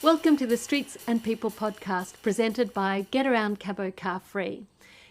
Welcome to the Streets and People podcast presented by Get Around Cabo Car Free.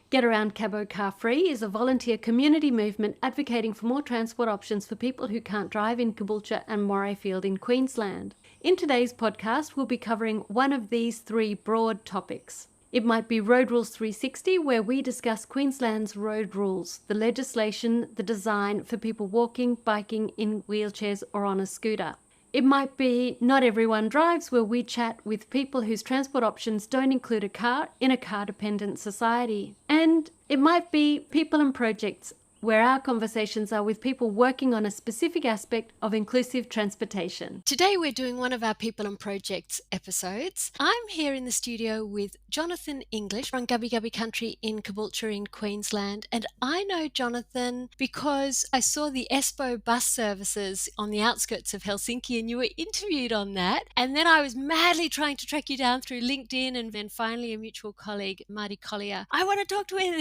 Get Around Cabo Car Free is a volunteer community movement advocating for more transport options for people who can't drive in Caboolture and Morayfield in Queensland. In today's podcast, we'll be covering one of these three broad topics. It might be Road Rules 360, where we discuss Queensland's road rules, the legislation, the design for people walking, biking, in wheelchairs or on a scooter. It might be Not Everyone Drives, where we chat with people whose transport options don't include a car in a car-dependent society. And it might be People and Projects, where our conversations are with people working on a specific aspect of inclusive transportation. Today we're doing one of our People and Projects episodes. I'm here in the studio with Jonathan English from Gubbi Gubbi Country in Caboolture in Queensland. And I know Jonathan because I saw the Espoo bus services on the outskirts of Helsinki and you were interviewed on that. And then I was madly trying to track you down through LinkedIn, and then finally a mutual colleague, Marty Collier. I want to talk to him.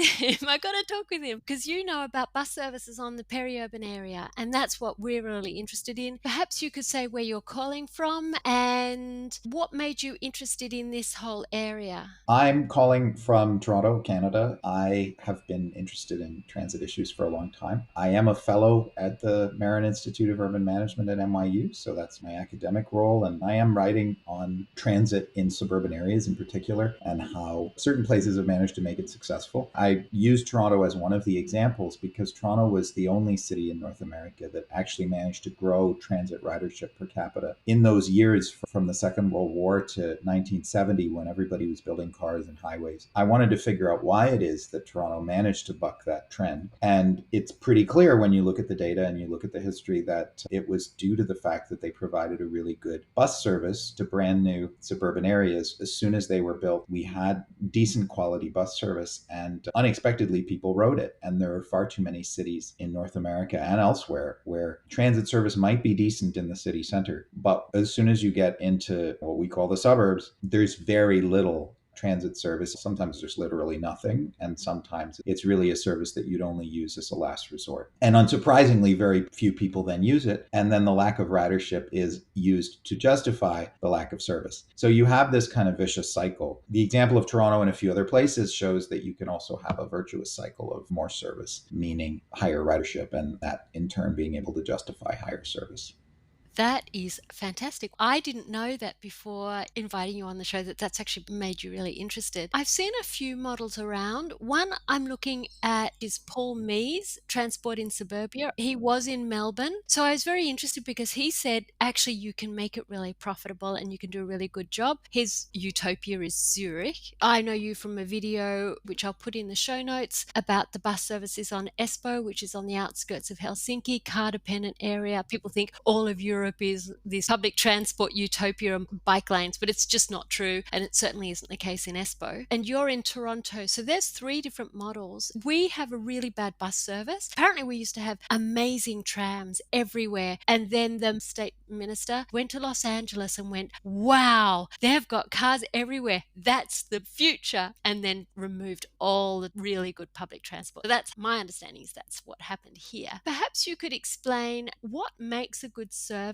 I got to talk with him because you know about bus services on the peri-urban area, and that's what we're really interested in. Perhaps you could say where you're calling from and what made you interested in this whole area. I'm calling from Toronto, Canada. I have been interested in transit issues for a long time. I am a fellow at the Marin Institute of Urban Management at NYU, so that's my academic role, and I am writing on transit in suburban areas in particular and how certain places have managed to make it successful. I use Toronto as one of the examples because Toronto was the only city in North America that actually managed to grow transit ridership per capita. In those years from the Second World War to 1970, when everybody was building cars and highways, I wanted to figure out why it is that Toronto managed to buck that trend. And it's pretty clear when you look at the data and you look at the history that it was due to the fact that they provided a really good bus service to brand new suburban areas. As soon as they were built, we had decent quality bus service, and unexpectedly people rode it. And there are far too many cities in North America and elsewhere where transit service might be decent in the city center, but as soon as you get into what we call the suburbs, there's very little transit service. Sometimes there's literally nothing, and sometimes it's really a service that you'd only use as a last resort. And unsurprisingly, very few people then use it, and then the lack of ridership is used to justify the lack of service. So you have this kind of vicious cycle. The example of Toronto and a few other places shows that you can also have a virtuous cycle of more service, meaning higher ridership, and that in turn being able to justify higher service. That is fantastic. I didn't know that before inviting you on the show, that's actually made you really interested. I've seen a few models around. One I'm looking at is Paul Mees, Transport in Suburbia. He was in Melbourne. So I was very interested because he said, actually, you can make it really profitable and you can do a really good job. His utopia is Zurich. I know you from a video, which I'll put in the show notes, about the bus services on Espoo, which is on the outskirts of Helsinki, car-dependent area. People think all of Europe is this public transport utopia and bike lanes, but it's just not true, and it certainly isn't the case in Espoo. And you're in Toronto, so there's three different models. We have a really bad bus service. Apparently we used to have amazing trams everywhere, and then the state minister went to Los Angeles and went, wow, they've got cars everywhere, that's the future, and then removed all the really good public transport. So that's my understanding, is that's what happened here. Perhaps you could explain what makes a good service,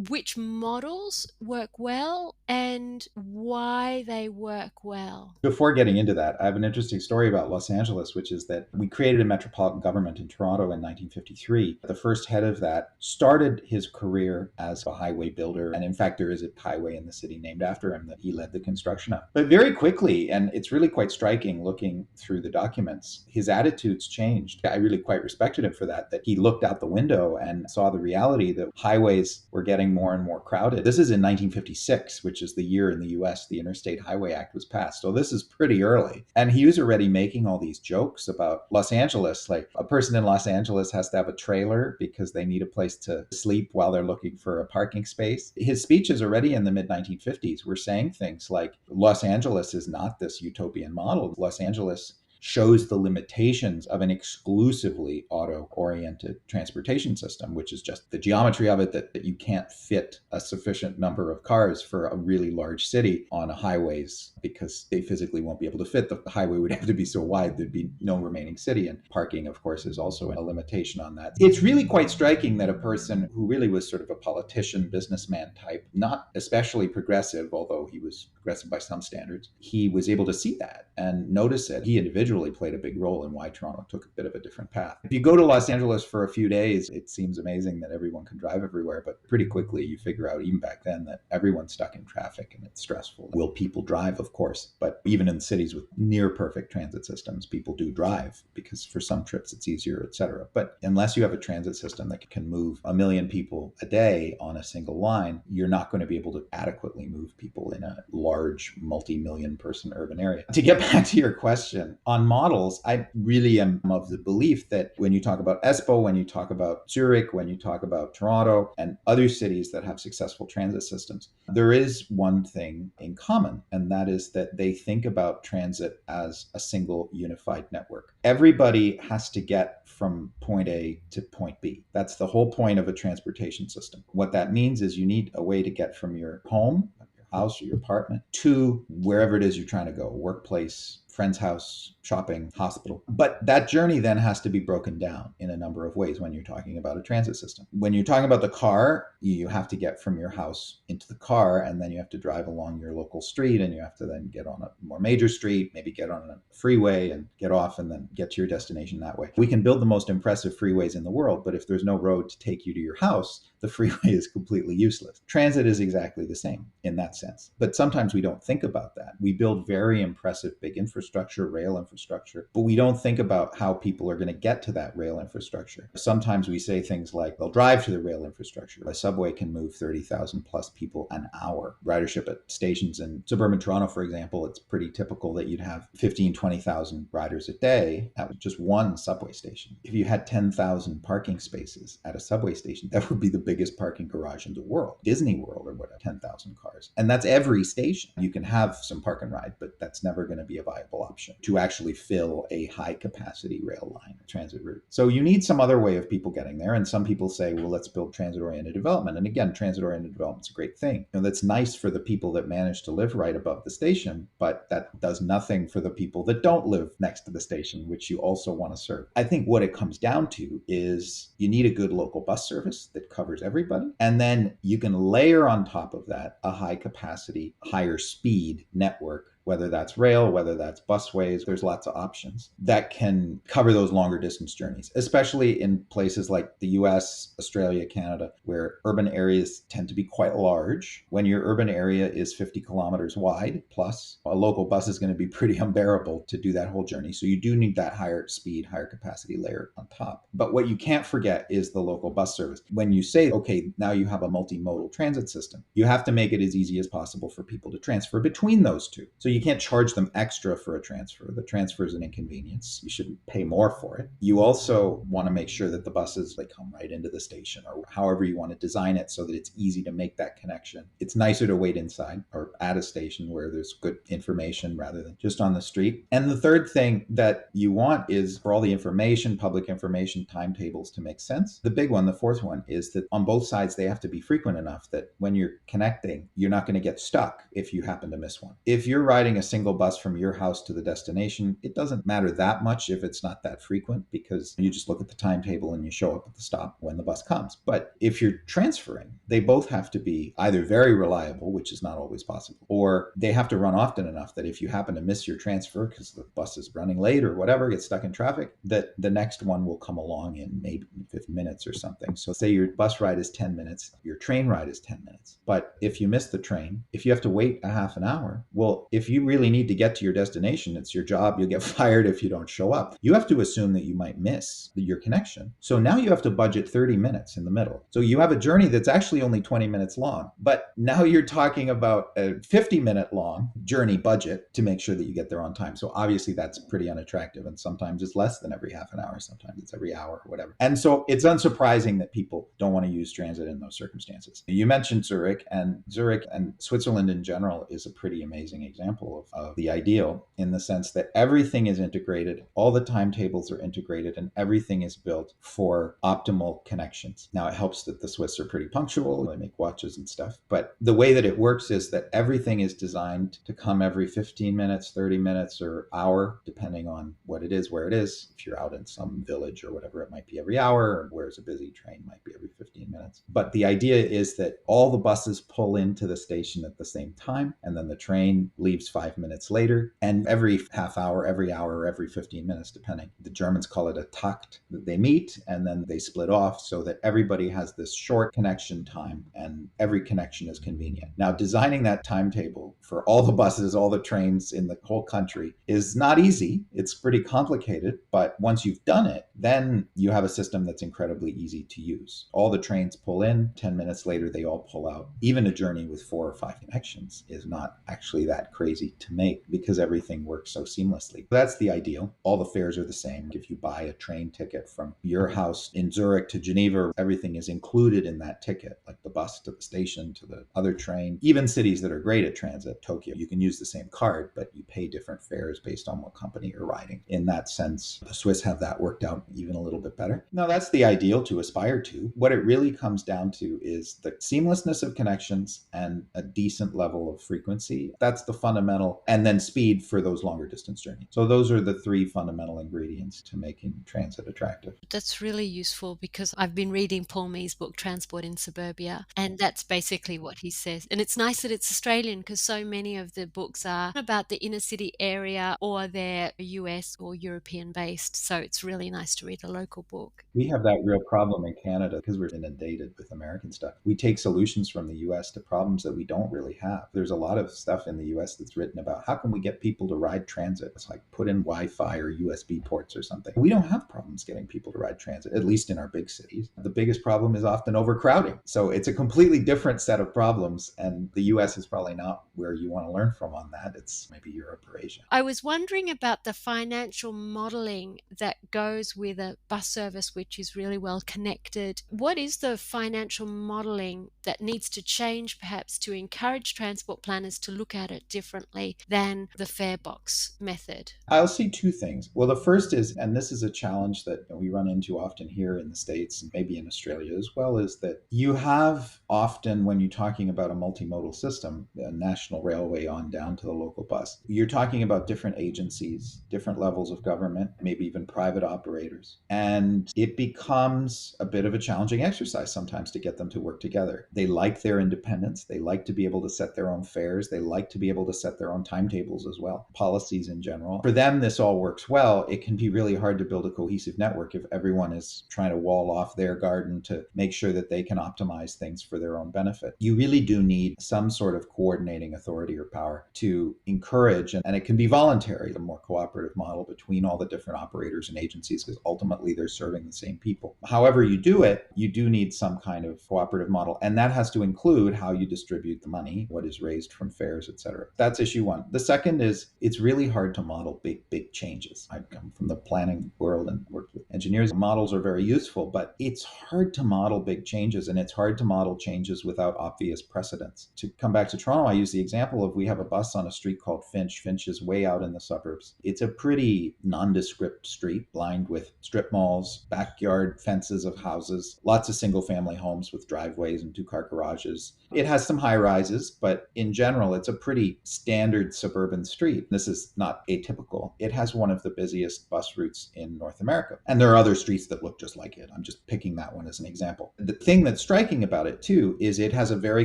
which models work well, and why they work well. Before getting into that, I have an interesting story about Los Angeles, which is that we created a metropolitan government in Toronto in 1953. The first head of that started his career as a highway builder, and in fact, there is a highway in the city named after him that he led the construction of. But very quickly, and it's really quite striking looking through the documents, his attitudes changed. I really quite respected him for that he looked out the window and saw the reality that highways were getting more and more crowded. This is in 1956, which is the year in the US the Interstate Highway Act was passed. So this is pretty early. And he was already making all these jokes about Los Angeles, like a person in Los Angeles has to have a trailer because they need a place to sleep while they're looking for a parking space. His speeches already in the mid-1950s were saying things like, Los Angeles is not this utopian model. Los Angeles shows the limitations of an exclusively auto-oriented transportation system, which is just the geometry of it, that you can't fit a sufficient number of cars for a really large city on highways because they physically won't be able to fit. The highway would have to be so wide there'd be no remaining city. And parking, of course, is also a limitation on that. It's really quite striking that a person who really was sort of a politician, businessman type, not especially progressive, although he was progressive by some standards, he was able to see that and notice it. He individually played a big role in why Toronto took a bit of a different path. If you go to Los Angeles for a few days, it seems amazing that everyone can drive everywhere, but pretty quickly you figure out, even back then, that everyone's stuck in traffic and it's stressful. Will people drive? Of course, but even in cities with near perfect transit systems, people do drive because for some trips it's easier, etc. But unless you have a transit system that can move 1 million people a day on a single line, you're not going to be able to adequately move people in a large multi-million person urban area. To get back to your question on models, I really am of the belief that when you talk about Espoo, when you talk about Zurich, when you talk about Toronto and other cities that have successful transit systems, there is one thing in common, and that is that they think about transit as a single unified network. Everybody has to get from point A to point B. That's the whole point of a transportation system. What that means is you need a way to get from your home, your house or your apartment to wherever it is you're trying to go, workplace, friend's house, shopping, hospital. But that journey then has to be broken down in a number of ways when you're talking about a transit system. When you're talking about the car, you have to get from your house into the car, and then you have to drive along your local street, and you have to then get on a more major street, maybe get on a freeway and get off and then get to your destination that way. We can build the most impressive freeways in the world, but if there's no road to take you to your house, the freeway is completely useless. Transit is exactly the same in that sense. But sometimes we don't think about that. We build very impressive big infrastructure, rail infrastructure, but we don't think about how people are going to get to that rail infrastructure. Sometimes we say things like they'll drive to the rail infrastructure. A subway can move 30,000 plus people an hour. Ridership at stations in suburban Toronto, for example, it's pretty typical that you'd have 15, 20,000 riders a day at just one subway station. If you had 10,000 parking spaces at a subway station, that would be the biggest parking garage in the world. Disney World or whatever, 10,000 cars. And that's every station. You can have some park and ride, but that's never going to be a viable option to actually fill a high capacity rail line or transit route. So you need some other way of people getting there. And some people say, well, let's build transit oriented development. And again, transit oriented development is a great thing. That's nice for the people that manage to live right above the station, but that does nothing for the people that don't live next to the station, which you also want to serve. I think what it comes down to is you need a good local bus service that covers everybody. And then you can layer on top of that a high capacity, higher speed network, whether that's rail, whether that's busways, there's lots of options that can cover those longer distance journeys, especially in places like the US, Australia, Canada, where urban areas tend to be quite large. When your urban area is 50 kilometers wide plus, a local bus is going to be pretty unbearable to do that whole journey. So you do need that higher speed, higher capacity layer on top. But what you can't forget is the local bus service. When you say, okay, now you have a multimodal transit system, you have to make it as easy as possible for people to transfer between those two. So you can't charge them extra for a transfer. The transfer is an inconvenience. You shouldn't pay more for it. You also want to make sure that the buses, they come right into the station or however you want to design it so that it's easy to make that connection. It's nicer to wait inside or at a station where there's good information rather than just on the street. And the third thing that you want is for all the information, public information, timetables to make sense. The big one, the fourth one, is that on both sides, they have to be frequent enough that when you're connecting, you're not going to get stuck if you happen to miss one. If you're riding a single bus from your house to the destination, it doesn't matter that much if it's not that frequent because you just look at the timetable and you show up at the stop when the bus comes. But if you're transferring, they both have to be either very reliable, which is not always possible, or they have to run often enough that if you happen to miss your transfer because the bus is running late or whatever, gets stuck in traffic, that the next one will come along in maybe 15 minutes or something. So say your bus ride is 10 minutes, your train ride is 10 minutes. But if you miss the train, if you have to wait a half an hour, well, if you really need to get to your destination, it's your job, you'll get fired if you don't show up. You have to assume that you might miss your connection. So now you have to budget 30 minutes in the middle. So you have a journey that's actually only 20 minutes long, but now you're talking about a 50-minute long journey budget to make sure that you get there on time. So obviously that's pretty unattractive. And sometimes it's less than every half an hour. Sometimes it's every hour or whatever. And so it's unsurprising that people don't want to use transit in those circumstances. You mentioned Zurich and Switzerland in general is a pretty amazing example example of the ideal, in the sense that everything is integrated, all the timetables are integrated, and everything is built for optimal connections. Now, it helps that the Swiss are pretty punctual. They make watches and stuff. But the way that it works is that everything is designed to come every 15 minutes, 30 minutes, or hour, depending on what it is, where it is. If you're out in some village or whatever, it might be every hour, or where's a busy train might be every 15 minutes. But the idea is that all the buses pull into the station at the same time, and then the train leaves 5 minutes later. And every half hour, every hour, or every 15 minutes, depending. The Germans call it a takt. They meet and then they split off so that everybody has this short connection time, and every connection is convenient. Now, designing that timetable for all the buses, all the trains in the whole country is not easy. It's pretty complicated, but once you've done it, then you have a system that's incredibly easy to use. All the trains pull in, 10 minutes later, they all pull out. Even a journey with 4 or 5 connections is not actually that crazy to make because everything works so seamlessly. That's the ideal. All the fares are the same. If you buy a train ticket from your house in Zurich to Geneva, everything is included in that ticket, like the bus to the station to the other train. Even cities that are great at transit, Tokyo, you can use the same card, but you pay different fares based on what company you're riding. In that sense, the Swiss have that worked out even a little bit better. Now, that's the ideal to aspire to. What it really comes down to is the seamlessness of connections and a decent level of frequency. That's the fundamental, and then speed for those longer distance journeys. So those are the 3 fundamental ingredients to making transit attractive. That's really useful because I've been reading Paul Mee's book, Transport in Suburbia, and that's basically what he says. And it's nice that it's Australian because so many of the books are about the inner city area or they're US or European based. So it's really nice to read a local book. We have that real problem in Canada because we're inundated with American stuff. We take solutions from the US to problems that we don't really have. There's a lot of stuff in the US that's written about how can we get people to ride transit. It's like put in Wi-Fi or USB ports or something. We don't have problems getting people to ride transit, at least in our big cities. The biggest problem is often overcrowding. So it's a completely different set of problems. And the US is probably not where you want to learn from on that. It's maybe Europe or Asia. I was wondering about the financial modelling that goes with a bus service which is really well connected. What is the financial modelling that needs to change perhaps to encourage transport planners to look at it differently than the fare box method? I'll see 2 things. Well, the first is, and this is a challenge that we run into often here in the States and maybe in Australia as well, is that you have often, when you're talking about a multimodal system, a national railway on down to the local bus, you're talking about different agencies, different levels of government, maybe even private operators. And it becomes a bit of a challenging exercise sometimes to get them to work together. They like their independence. They like to be able to set their own fares. They like to be able to set their own timetables as well, policies in general. For them, this all works well. It can be really hard to build a cohesive network if everyone is trying to wall off their garden to make sure that they can optimize things for their own benefit. You really do need some sort of coordinating authority or power to encourage, and it can be voluntary, the more cooperative model between all the different operators and agencies, because ultimately they're serving the same people. However you do it, you do need some kind of cooperative model, and that has to include how you distribute the money, what is raised from fares, etc. That's issue 1. The second is it's really hard to model big changes. I come from the planning world and worked with engineers. Models are very useful, but it's hard to model big changes, and it's hard to model changes without obvious precedents. To come back to Toronto, I use the example of we have a bus on a street called Finch. Finch is way out in the suburbs. It's a pretty nondescript street lined with strip malls, backyard fences of houses, lots of single-family homes with driveways and 2-car garages. It has some high rises, but in general, it's a pretty standard suburban street. This is not atypical. It has one of the busiest bus routes in North America. And there are other streets that look just like it. I'm just picking that one as an example. The thing that's striking about it, too, is it has a very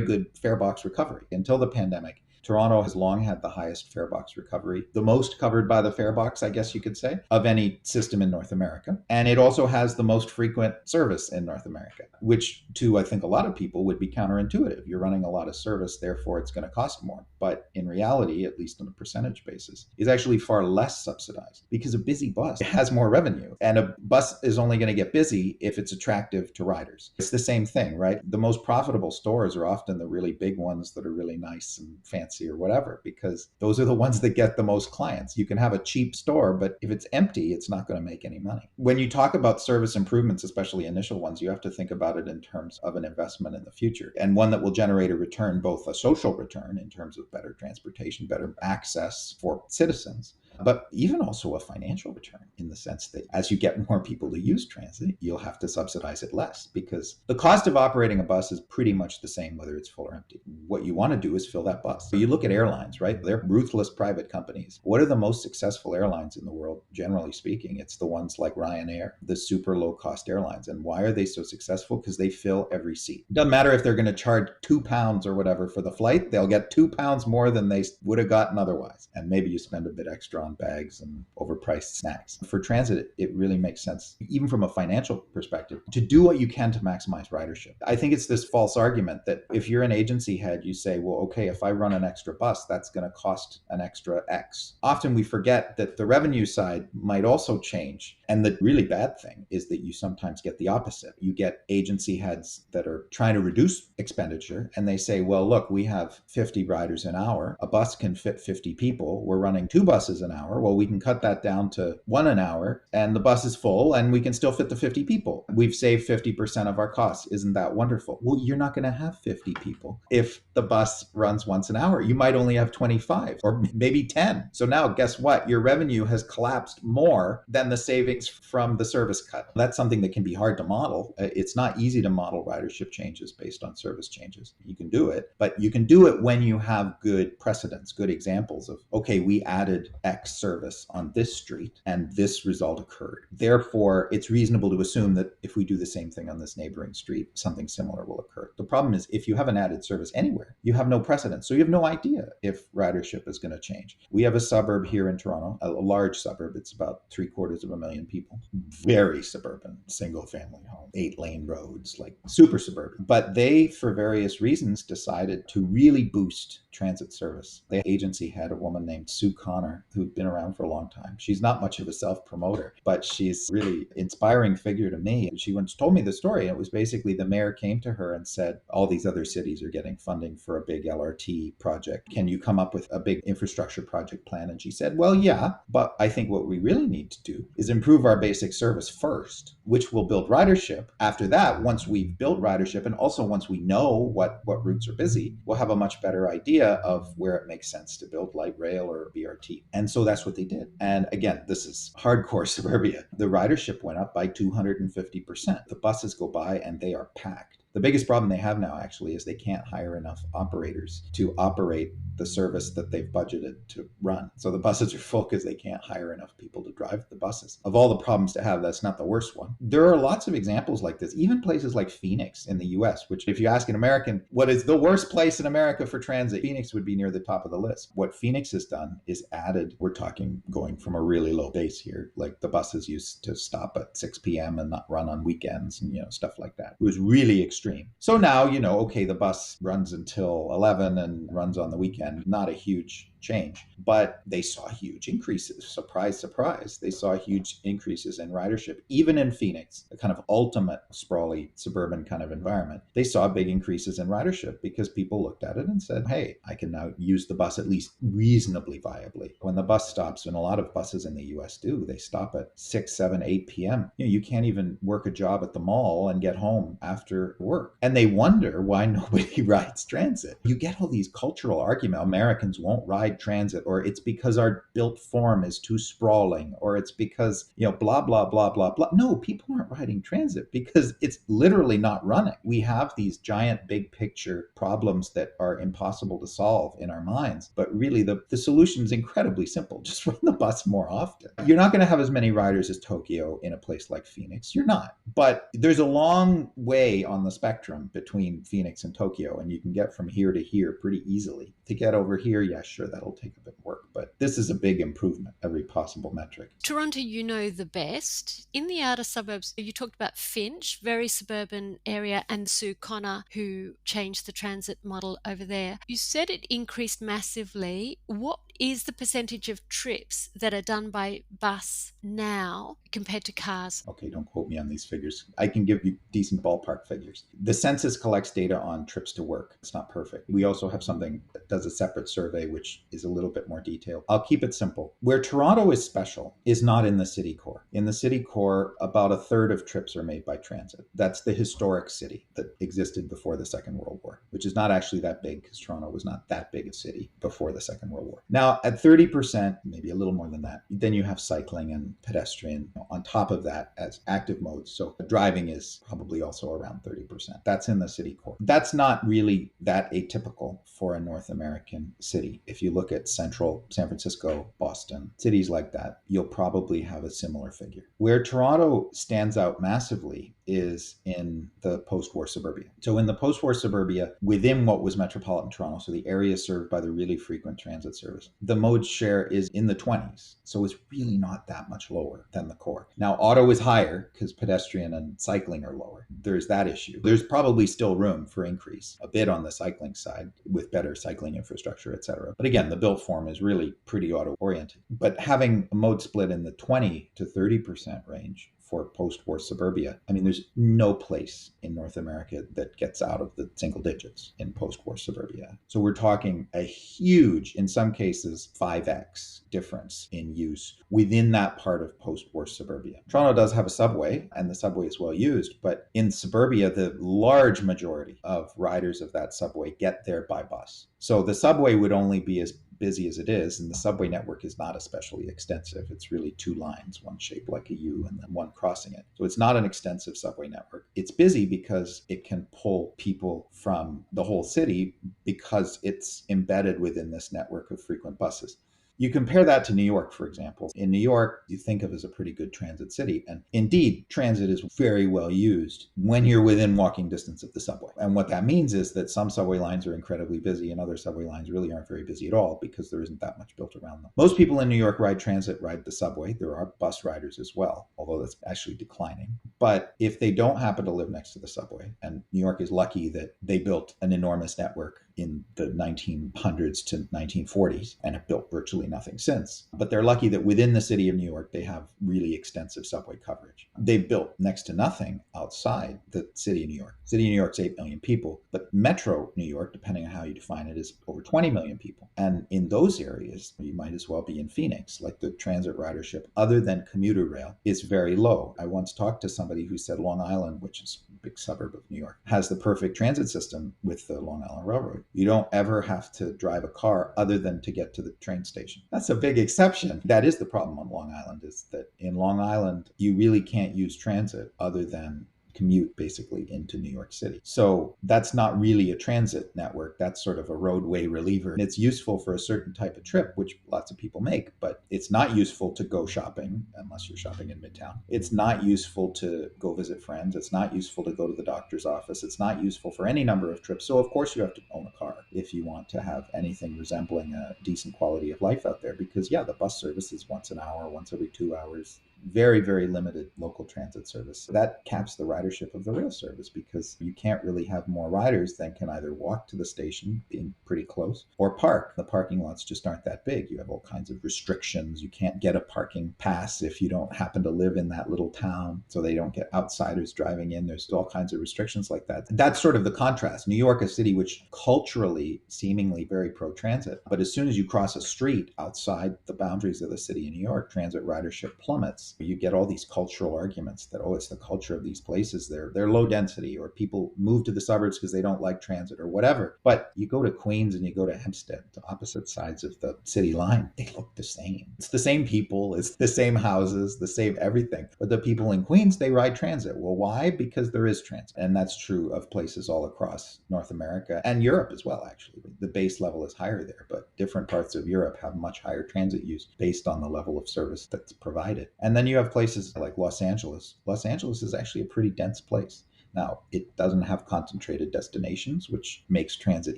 good fare box recovery. Until the pandemic, Toronto has long had the highest fare box recovery, the most covered by the fare box, I guess you could say, of any system in North America. And it also has the most frequent service in North America, which to, I think, a lot of people would be counterintuitive. You're running a lot of service, therefore it's going to cost more. But in reality, at least on a percentage basis, is actually far less subsidized because a busy bus has more revenue. And a bus is only going to get busy if it's attractive to riders. It's the same thing, right? The most profitable stores are often the really big ones that are really nice and fancy or whatever, because those are the ones that get the most clients. You can have a cheap store, but if it's empty, it's not going to make any money. When you talk about service improvements, especially initial ones, you have to think about it in terms of an investment in the future, and one that will generate a return, both a social return in terms of better transportation, better access for citizens, but even also a financial return in the sense that as you get more people to use transit, you'll have to subsidize it less because the cost of operating a bus is pretty much the same whether it's full or empty. What you want to do is fill that bus. So you look at airlines, right? They're ruthless private companies. What are the most successful airlines in the world, generally speaking? It's the ones like Ryanair, the super low cost airlines. And why are they so successful? Because they fill every seat. It doesn't matter if they're going to charge £2 or whatever for the flight, they'll get £2 more than they would have gotten otherwise. And maybe you spend a bit extra on bags and overpriced snacks. For transit, it really makes sense, even from a financial perspective, to do what you can to maximize ridership. I think it's this false argument that if you're an agency head, you say, well, okay, if I run an extra bus, that's going to cost an extra X. Often we forget that the revenue side might also change. And the really bad thing is that you sometimes get the opposite. You get agency heads that are trying to reduce expenditure and they say, well, look, we have 50 riders an hour. A bus can fit 50 people. We're running 2 buses an hour. Well, we can cut that down to 1 an hour and the bus is full and we can still fit the 50 people. We've saved 50% of our costs. Isn't that wonderful? Well, you're not going to have 50 people if the bus runs once an hour. You might only have 25 or maybe 10. So now guess what? Your revenue has collapsed more than the savings from the service cut. That's something that can be hard to model. It's not easy to model ridership changes based on service changes. You can do it, but you can do it when you have good precedents, good examples of, okay, we added X service on this street and this result occurred. Therefore, it's reasonable to assume that if we do the same thing on this neighboring street, something similar will occur. The problem is if you have an added service anywhere, you have no precedent. So you have no idea if ridership is going to change. We have a suburb here in Toronto, a large suburb. It's about 750,000 people. Very suburban, single family home, 8-lane roads, like super suburban. But they, for various reasons, decided to really boost transit service. The agency had a woman named Sue Connor, who'd been around for a long time. She's not much of a self-promoter, but she's really inspiring figure to me. She once told me the story. It was basically the mayor came to her and said, all these other cities are getting funding for a big LRT project. Can you come up with a big infrastructure project plan? And she said, well, yeah, but I think what we really need to do is improve our basic service first, which will build ridership. After that, once we've built ridership and also once we know what routes are busy, we'll have a much better idea of where it makes sense to build light rail or BRT. And so that's what they did. And again, this is hardcore suburbia. The ridership went up by 250%. The buses go by and they are packed. The biggest problem they have now actually is they can't hire enough operators to operate the service that they've budgeted to run. So the buses are full because they can't hire enough people to drive the buses. Of all the problems to have, that's not the worst one. There are lots of examples like this, even places like Phoenix in the US, which if you ask an American, what is the worst place in America for transit? Phoenix would be near the top of the list. What Phoenix has done is added, we're talking going from a really low base here, like the buses used to stop at 6 p.m. and not run on weekends and, stuff like that. It was really extreme. So now, okay, the bus runs until 11 and runs on the weekend. Not a huge change, but they saw huge increases. Surprise, surprise. They saw huge increases in ridership, even in Phoenix, a kind of ultimate sprawly suburban kind of environment. They saw big increases in ridership because people looked at it and said, hey, I can now use the bus at least reasonably viably. When the bus stops, and a lot of buses in the US do, they stop at 6, 7, 8 p.m. You can't even work a job at the mall and get home after work. And they wonder why nobody rides transit. You get all these cultural arguments. Americans won't ride transit, or it's because our built form is too sprawling, or it's because, blah, blah, blah, blah, blah. No, people aren't riding transit because it's literally not running. We have these giant big picture problems that are impossible to solve in our minds. But really, the solution is incredibly simple. Just run the bus more often. You're not going to have as many riders as Tokyo in a place like Phoenix. You're not. But there's a long way on the spectrum between Phoenix and Tokyo, and you can get from here to here pretty easily. To get over here, yeah, sure, that'll take a bit of work, but this is a big improvement, every possible metric. Toronto, you know the best. In the outer suburbs, you talked about Finch, very suburban area, and Sue Connor, who changed the transit model over there. You said it increased massively. What is the percentage of trips that are done by bus now compared to cars? Okay, don't quote me on these figures. I can give you decent ballpark figures. The census collects data on trips to work. It's not perfect. We also have something that does a separate survey, which is a little bit more detailed. I'll keep it simple. Where Toronto is special is not in the city core. In the city core, about a third of trips are made by transit. That's the historic city that existed before the Second World War, which is not actually that big because Toronto was not that big a city before the Second World War. Now, at 30%, maybe a little more than that, then you have cycling and pedestrian on top of that as active modes. So driving is probably also around 30%. That's in the city core. That's not really that atypical for a North American city. If you look at central San Francisco, Boston, cities like that, you'll probably have a similar figure. Where Toronto stands out massively is in the post-war suburbia. So in the post-war suburbia, within what was metropolitan Toronto, so the area served by the really frequent transit service, the mode share is in the 20s. So it's really not that much lower than the core. Now, auto is higher because pedestrian and cycling are lower. There's that issue. There's probably still room for increase a bit on the cycling side with better cycling infrastructure, et cetera. But again, the built form is really pretty auto oriented. But having a mode split in the 20 to 30% range for post-war suburbia, I mean, there's no place in North America that gets out of the single digits in post-war suburbia. So we're talking a huge, in some cases, 5x difference in use within that part of post-war suburbia. Toronto does have a subway, and the subway is well used, but in suburbia, the large majority of riders of that subway get there by bus. So the subway would only be as busy as it is, and the subway network is not especially extensive. It's really two lines, one shaped like a U and then one crossing it. So it's not an extensive subway network. It's busy because it can pull people from the whole city because it's embedded within this network of frequent buses. You compare that to New York, for example. In New York, you think of as a pretty good transit city. And indeed, transit is very well used when you're within walking distance of the subway. And what that means is that some subway lines are incredibly busy and other subway lines really aren't very busy at all because there isn't that much built around them. Most people in New York ride transit, ride the subway. There are bus riders as well, although that's actually declining. But if they don't happen to live next to the subway, and New York is lucky that they built an enormous network in the 1900s to 1940s and have built virtually nothing since. But they're lucky that within the city of New York, they have really extensive subway coverage. They've built next to nothing outside the city of New York. City of New York's 8 million people, but Metro New York, depending on how you define it, is over 20 million people. And in those areas, you might as well be in Phoenix, like the transit ridership, other than commuter rail, is very low. I once talked to somebody who said Long Island, which is a big suburb of New York, has the perfect transit system with the Long Island Railroad. You don't ever have to drive a car other than to get to the train station. That's a big exception. That is the problem on Long Island, is that in Long Island, you really can't use transit other than commute basically into New York City. So that's not really a transit network. That's sort of a roadway reliever. And it's useful for a certain type of trip, which lots of people make, but it's not useful to go shopping unless you're shopping in Midtown. It's not useful to go visit friends. It's not useful to go to the doctor's office. It's not useful for any number of trips. So of course you have to own a car if you want to have anything resembling a decent quality of life out there, because the bus service is once an hour, once every 2 hours. Very, very limited local transit service. That caps the ridership of the rail service because you can't really have more riders than can either walk to the station, being pretty close, or park. The parking lots just aren't that big. You have all kinds of restrictions. You can't get a parking pass if you don't happen to live in that little town, so they don't get outsiders driving in. There's all kinds of restrictions like that. That's sort of the contrast. New York, a city which culturally, seemingly very pro-transit, but as soon as you cross a street outside the boundaries of the city of New York, transit ridership plummets. You get all these cultural arguments that, it's the culture of these places. They're low density, or people move to the suburbs because they don't like transit or whatever. But you go to Queens and you go to Hempstead, the opposite sides of the city line, they look the same. It's the same people, it's the same houses, the same everything. But the people in Queens, they ride transit. Well, why? Because there is transit. And that's true of places all across North America and Europe as well, actually. The base level is higher there, but different parts of Europe have much higher transit use based on the level of service that's provided. And then you have places like Los Angeles. Los Angeles is actually a pretty dense place. Now, it doesn't have concentrated destinations, which makes transit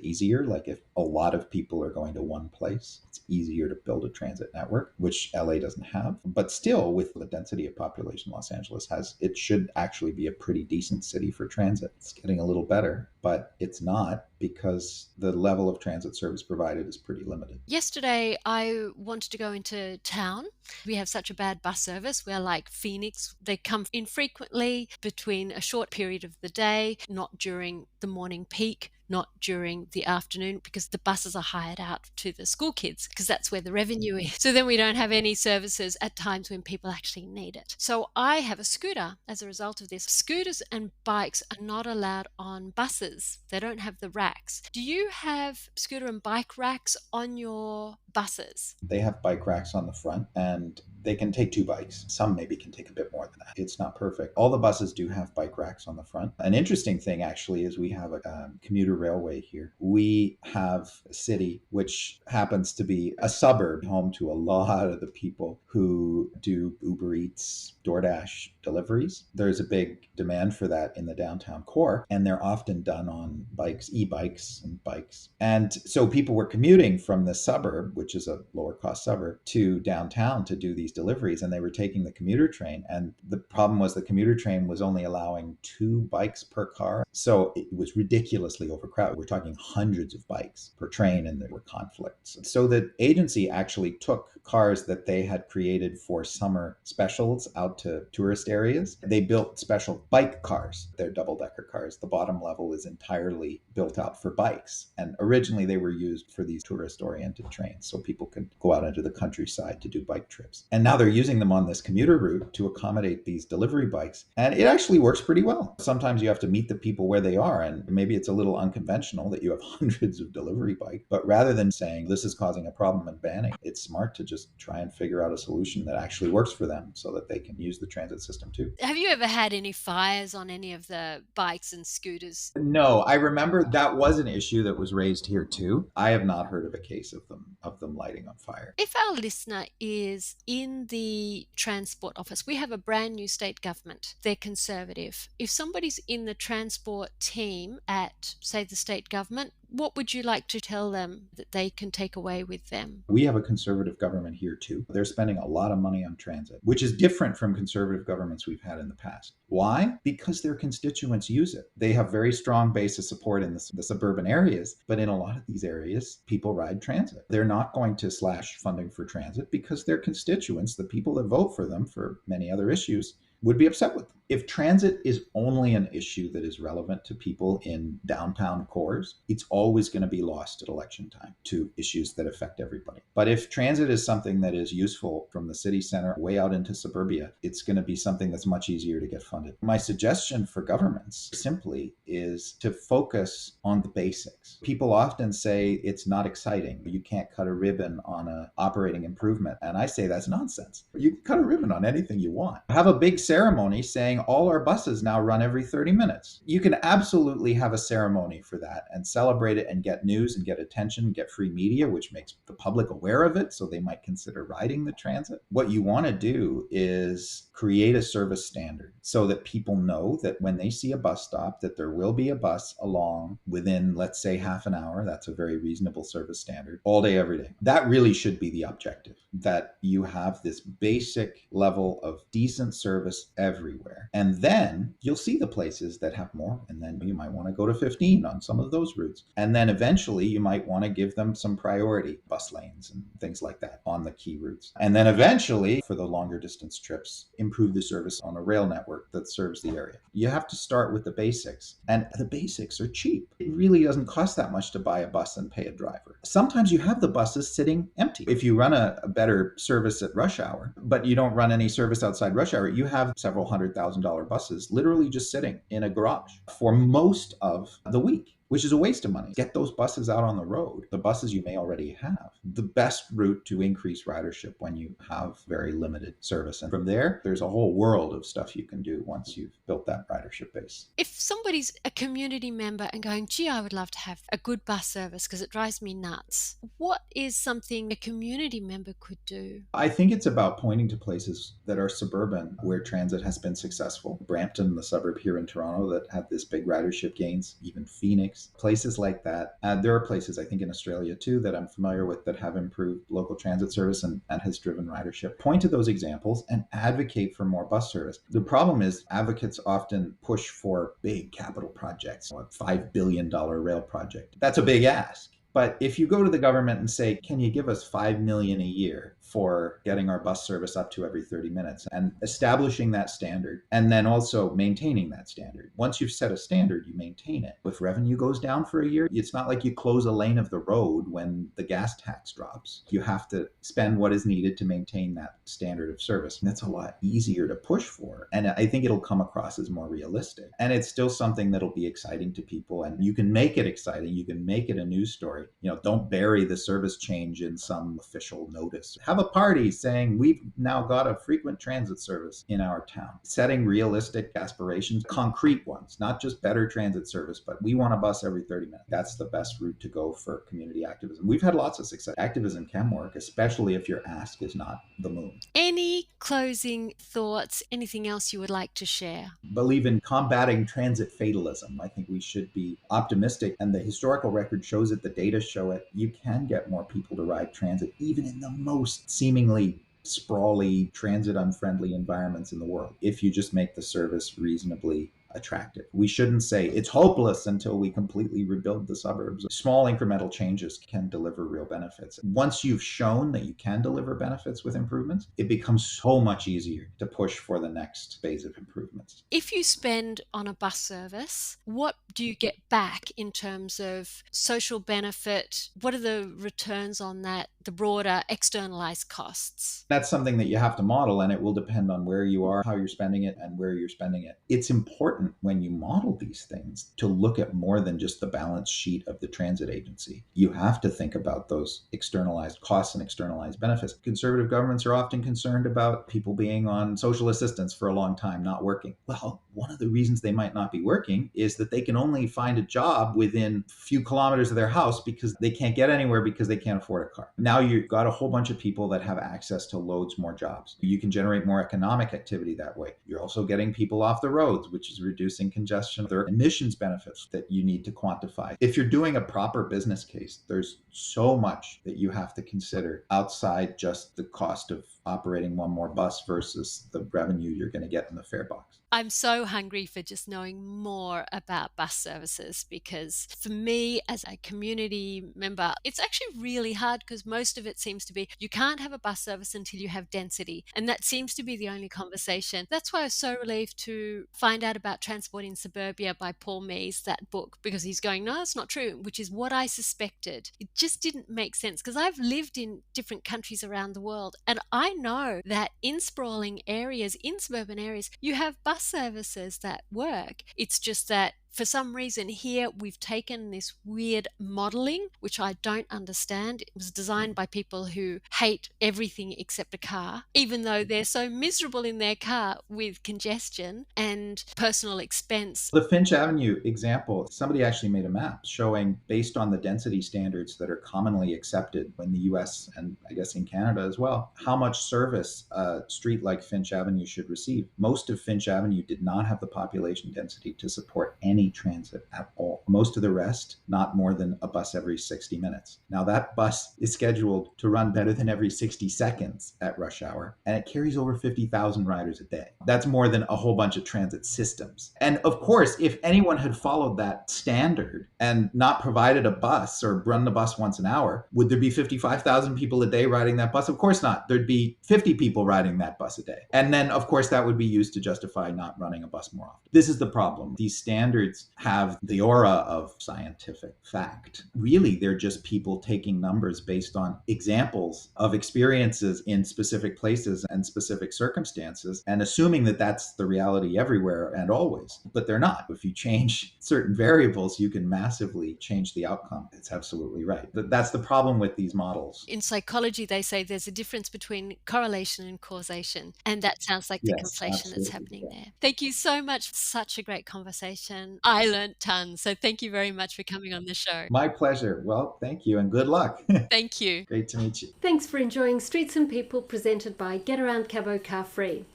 easier. Like if a lot of people are going to one place, it's easier to build a transit network, which LA doesn't have. But still, with the density of population Los Angeles has, it should actually be a pretty decent city for transit. It's getting a little better, but it's not because the level of transit service provided is pretty limited. Yesterday, I wanted to go into town. We have such a bad bus service. We're like Phoenix. They come infrequently between a short period of the day, not during the morning peak not during the afternoon, because the buses are hired out to the school kids, because that's where the revenue is. So then we don't have any services at times when people actually need it. So I have a scooter as a result of this. Scooters and bikes are not allowed on buses. They don't have the racks. Do you have scooter and bike racks on your buses? They have bike racks on the front, and they can take 2 bikes. Some maybe can take a bit more than that. It's not perfect. All the buses do have bike racks on the front. An interesting thing actually is we have a commuter railway here. We have a city which happens to be a suburb, home to a lot of the people who do Uber Eats, DoorDash deliveries. There's a big demand for that in the downtown core, and they're often done on bikes, e-bikes and bikes. And so people were commuting from the suburb, which is a lower cost suburb, to downtown to do these deliveries, and they were taking the commuter train. And the problem was the commuter train was only allowing 2 bikes per car. So it was ridiculously overcrowded. We're talking hundreds of bikes per train, and there were conflicts. So the agency actually took cars that they had created for summer specials out to tourist areas. They built special bike cars. They're double-decker cars. The bottom level is entirely built out for bikes. And originally they were used for these tourist-oriented trains, so people could go out into the countryside to do bike trips. And now they're using them on this commuter route to accommodate these delivery bikes. And it actually works pretty well. Sometimes you have to meet the people where they are, and maybe it's a little unconventional that you have hundreds of delivery bikes. But rather than saying this is causing a problem and banning, it's smart to just try and figure out a solution that actually works for them so that they can use the transit system too. Have you ever had any fires on any of the bikes and scooters? No, I remember that was an issue that was raised here too. I have not heard of a case of them lighting on fire. If our listener is in the transport office, we have a brand new state government. They're conservative. If somebody's in the transport team at, say, the state government, what would you like to tell them that they can take away with them? We have a conservative government here too. They're spending a lot of money on transit, which is different from conservative governments we've had in the past. Why? Because their constituents use it. They have very strong base of support in the suburban areas, but in a lot of these areas, people ride transit. They're not going to slash funding for transit because their constituents, the people that vote for them for many other issues, would be upset with them. If transit is only an issue that is relevant to people in downtown cores, it's always going to be lost at election time to issues that affect everybody. But if transit is something that is useful from the city center way out into suburbia, it's going to be something that's much easier to get funded. My suggestion for governments simply is to focus on the basics. People often say it's not exciting. You can't cut a ribbon on an operating improvement. And I say that's nonsense. You can cut a ribbon on anything you want. Have a big ceremony saying all our buses now run every 30 minutes. You can absolutely have a ceremony for that and celebrate it and get news and get attention, get free media, which makes the public aware of it, so they might consider riding the transit. What you want to do is create a service standard so that people know that when they see a bus stop, that there will be a bus along within, let's say, half an hour. That's a very reasonable service standard, all day, every day. That really should be the objective, that you have this basic level of decent service everywhere. And then you'll see the places that have more, and then you might want to go to 15 on some of those routes. And then eventually you might want to give them some priority bus lanes and things like that on the key routes. And then eventually, for the longer distance trips, improve the service on a rail network that serves the area. You have to start with the basics, and the basics are cheap. It really doesn't cost that much to buy a bus and pay a driver. Sometimes you have the buses sitting empty. If you run a better service at rush hour, but you don't run any service outside rush hour, you have several $100,000 buses literally just sitting in a garage for most of the week, which is a waste of money. Get those buses out on the road, the buses you may already have. The best route to increase ridership when you have very limited service. And from there, there's a whole world of stuff you can do once you've built that ridership base. If somebody's a community member and going, gee, I would love to have a good bus service because it drives me nuts, what is something a community member could do? I think it's about pointing to places that are suburban where transit has been successful. Brampton, the suburb here in Toronto, that had this big ridership gains, even Phoenix, places like that. There are places, I think, in Australia too, that I'm familiar with that have improved local transit service and has driven ridership. Point to those examples and advocate for more bus service. The problem is advocates often push for big capital projects, a $5 billion rail project. That's a big ask. But if you go to the government and say, can you give us $5 million a year for getting our bus service up to every 30 minutes and establishing that standard, and then also maintaining that standard. Once you've set a standard, you maintain it. If revenue goes down for a year, it's not like you close a lane of the road when the gas tax drops. You have to spend what is needed to maintain that standard of service. And that's a lot easier to push for. And I think it'll come across as more realistic. And it's still something that'll be exciting to people. And you can make it exciting. You can make it a news story. Don't bury the service change in some official notice. Have a party saying we've now got a frequent transit service in our town. Setting realistic aspirations, concrete ones, not just better transit service, but we want a bus every 30 minutes. That's the best route to go for community activism. We've had lots of success. Activism can work, especially if your ask is not the moon. Any closing thoughts? Anything else you would like to share? Believe in combating transit fatalism. I think we should be optimistic, and the historical record shows it, the data show it. You can get more people to ride transit, even in the most seemingly sprawly, transit unfriendly environments in the world, if you just make the service reasonably attractive. We shouldn't say it's hopeless until we completely rebuild the suburbs. Small incremental changes can deliver real benefits. Once you've shown that you can deliver benefits with improvements, it becomes so much easier to push for the next phase of improvements. If you spend on a bus service, what do you get back in terms of social benefit? What are the returns on that, the broader externalized costs? That's something that you have to model, and it will depend on where you are, how you're spending it, and where you're spending it. It's important when you model these things to look at more than just the balance sheet of the transit agency. You have to think about those externalized costs and externalized benefits. Conservative governments are often concerned about people being on social assistance for a long time, not working. Well, one of the reasons they might not be working is that they can only find a job within a few kilometers of their house because they can't get anywhere because they can't afford a car. Now you've got a whole bunch of people that have access to loads more jobs. You can generate more economic activity that way. You're also getting people off the roads, which is reducing congestion. There are emissions benefits that you need to quantify. If you're doing a proper business case, there's so much that you have to consider outside just the cost of operating one more bus versus the revenue you're going to get in the fare box. I'm so hungry for just knowing more about bus services, because for me as a community member, it's actually really hard because most of it seems to be you can't have a bus service until you have density. And that seems to be the only conversation. That's why I was so relieved to find out about Transporting Suburbia by Paul Mees, that book, because he's going, no, it's not true, which is what I suspected. It just didn't make sense because I've lived in different countries around the world, and I know that in sprawling areas, in suburban areas, you have bus services that work. It's just that for some reason here we've taken this weird modeling, which I don't understand. It was designed by people who hate everything except a car, even though they're so miserable in their car with congestion and personal expense. The Finch Avenue example, somebody actually made a map showing, based on the density standards that are commonly accepted in the US and I guess in Canada as well, how much service a street like Finch Avenue should receive. Most of Finch Avenue did not have the population density to support any transit at all. Most of the rest, not more than a bus every 60 minutes. Now that bus is scheduled to run better than every 60 seconds at rush hour, and it carries over 50,000 riders a day. That's more than a whole bunch of transit systems. And of course, if anyone had followed that standard and not provided a bus or run the bus once an hour, would there be 55,000 people a day riding that bus? Of course not. There'd be 50 people riding that bus a day. And then, of course, that would be used to justify not running a bus more often. This is the problem. These standards have the aura of scientific fact. Really, they're just people taking numbers based on examples of experiences in specific places and specific circumstances and assuming that that's the reality everywhere and always. But they're not. If you change certain variables, you can massively change the outcome. It's absolutely right. That's the problem with these models. In psychology, they say there's a difference between correlation and causation. And that sounds like the conflation that's happening there. Thank you so much. Such a great conversation. I learned tons. So thank you very much for coming on the show. My pleasure. Well, thank you and good luck. Thank you. Great to meet you. Thanks for enjoying Streets and People, presented by Get Around Cabo Car Free.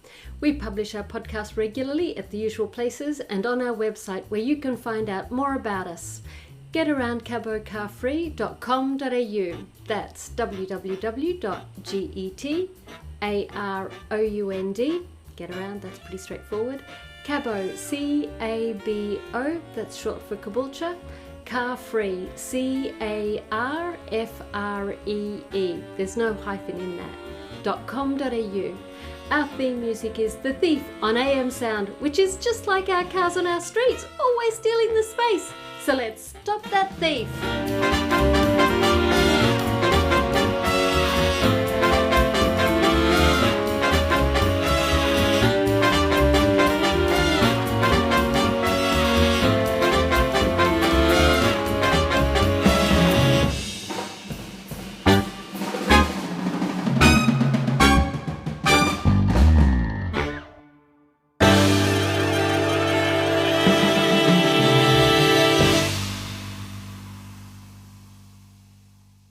We publish our podcast regularly at the usual places and on our website, where you can find out more about us. getaroundcabocarfree.com.au. That's www.getaround, get around, that's pretty straightforward. Cabo, C-A-B-O, that's short for Caboolture. Car Free, C-A-R-F-R-E-E. There's no hyphen in that. www.suburbs.com.au. Our theme music is The Thief on AM Sound, which is just like our cars on our streets, always stealing the space. So let's stop that thief.